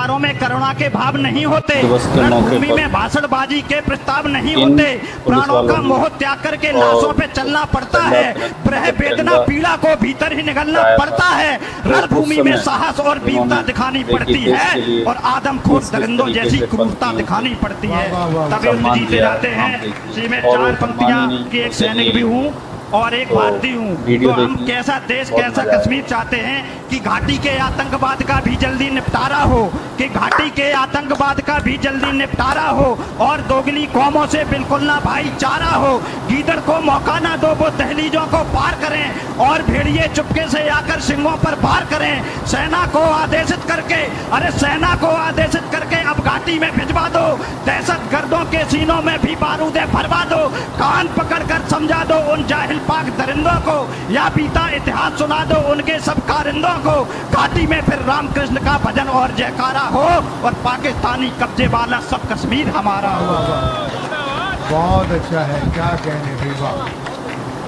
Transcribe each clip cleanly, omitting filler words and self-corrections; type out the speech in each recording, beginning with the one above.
विचारों में करुणा के भाव नहीं होते, रणभूमि में भाषणबाजी के प्रस्ताव नहीं होते, प्राणों का मोह त्याग करके लाशों पे चलना पड़ता है, ब्रह वेदना पीड़ा को भीतर ही निगलना पड़ता है, रणभूमि में साहस और वीरता दिखानी पड़ती है और आदमखोर दरिंदों जैसी क्रूरता दिखानी पड़ती है, तभी उनमें जीते जाते हैं। इसी में 4 पंक्तियां कि एक सैनिक भी हूँ और एक भारतीय हूँ। तो हम कैसा देश कैसा कश्मीर चाहते हैं कि घाटी के आतंकवाद का भी जल्दी निपटारा हो, कि घाटी के आतंकवाद का भी जल्दी निपटारा हो और दोगली कौमों से बिल्कुल ना भाईचारा हो। गीदड़ को मौका ना दो, वो दहलीजों को पार करें और भेड़िए चुपके से आकर सिंगों पर वार करें। सेना को आदेशित करके, अरे सेना को आदेशित करके अब घाटी में भिजवा दो, दहशत गर्दों के सीनों में भी बारूदे भरवा दो, कान पकड़ कर समझा दो उन जाहिल पाक दरिंदों को, या बीता इतिहास सुना दो उनके सब कारिंदों को। घाटी में फिर रामकृष्ण का भजन और जयकारा हो और पाकिस्तानी कब्जे वाला सब कश्मीर हमारा हो। बहुत अच्छा है, क्या कहने भी।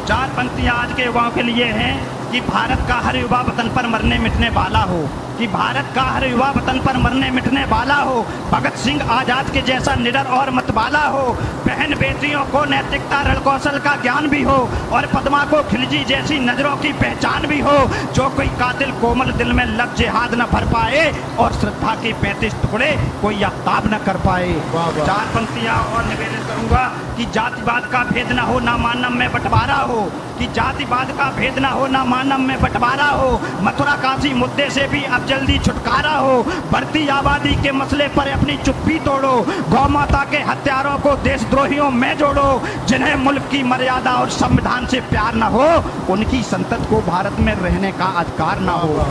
4 पंक्तियां आज के युवाओं के लिए हैं कि भारत का हर युवा वतन पर मरने मिटने वाला हो, कि भारत का हर युवा वतन पर मरने मिटने वाला हो, भगत सिंह आजाद के जैसा निडर और मतवाला हो, बहन बेटियों को नैतिकता रण कौशल का ज्ञान भी हो और पद्मा को खिलजी जैसी नजरों की पहचान भी हो, जो कोई कातिल कोमल दिल में लग जिहाद न भर पाए और श्रद्धा के 35 टुकड़े कोई आफ्ताब न कर पाए। 4 पंक्तियां और निवेदन करूंगा कि जातिवाद का भेद न हो, ना मानव में बंटवारा हो, कि जातिवाद का भेद न हो, ना मानव में बंटवारा हो, मथुरा काशी मुद्दे से भी अब जल्दी छुटकारा हो, बढ़ती आबादी के मसले पर अपनी चुप्पी तोड़ो, गौ माता के हत्यारों को देशद्रोहियों में जोड़ो, जिन्हें मुल्क की मर्यादा और संविधान से प्यार न हो, उनकी संतत को भारत में रहने का अधिकार न हो।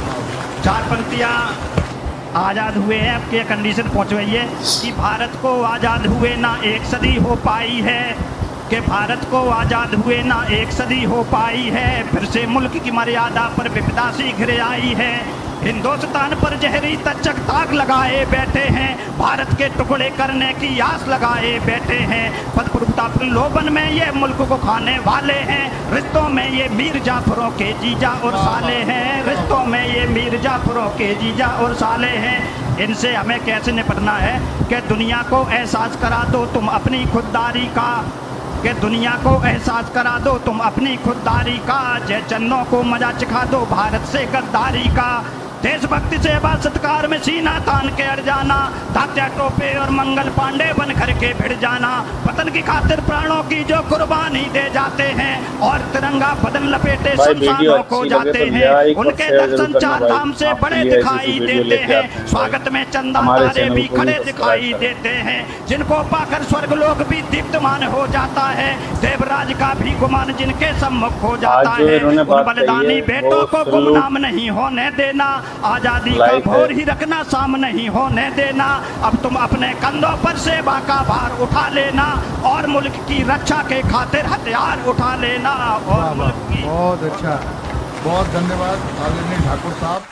4 पंक्तियां आज़ाद हुए हैं, अब के कंडीशन पहुँचवाई है कि भारत को आज़ाद हुए ना 1 सदी हो पाई है, कि भारत को आज़ाद हुए ना 1 सदी हो पाई है, फिर से मुल्क की मर्यादा पर विपदा सी घिर आई है, हिंदुस्तान पर जहरी तचक ताक लगाए बैठे हैं, भारत के टुकड़े करने की आस लगाए बैठे हैं, पदपुरता प्रलोभन में ये मुल्क को खाने वाले हैं, रिश्तों में ये मीर जाफरों के जीजा और साले हैं, रिश्तों में ये मीर जाफरों के जीजा और साले हैं। इनसे हमें कैसे निपटना है कि दुनिया को एहसास करा दो तुम अपनी खुददारी का, कि दुनिया को एहसास करा दो तुम अपनी खुददारी का, जय चन्नों को मजा चिखा दो भारत से गद्दारी का, देशभक्ति सेवा सत्कार में सीना तान के अड़ जाना, तात्या टोपे और मंगल पांडे बन कर के भिड़ जाना, वतन की खातिर प्राणों की जो कुर्बानी दे जाते हैं और तिरंगा बदन लपेटे शमशानों को जाते हैं, उनके दर्शन 4 धाम से बड़े दिखाई देते हैं, स्वागत में चंदा तारे भी खड़े दिखाई देते हैं, जिनको पाकर स्वर्ग लोक भी दीप्तमान हो जाता है, देवराज का भी गुमान जिनके सम्मुख हो जाता है, उन बलिदानी बेटों को गुमनाम नहीं होने देना, आजादी का भोर ही रखना, शाम नहीं होने देना, अब तुम अपने कंधों पर सेवा का भार उठा लेना और मुल्क की रक्षा के खातिर हथियार उठा लेना और मुल्क की। बहुत अच्छा, बहुत धन्यवाद आदरणीय ठाकुर साहब।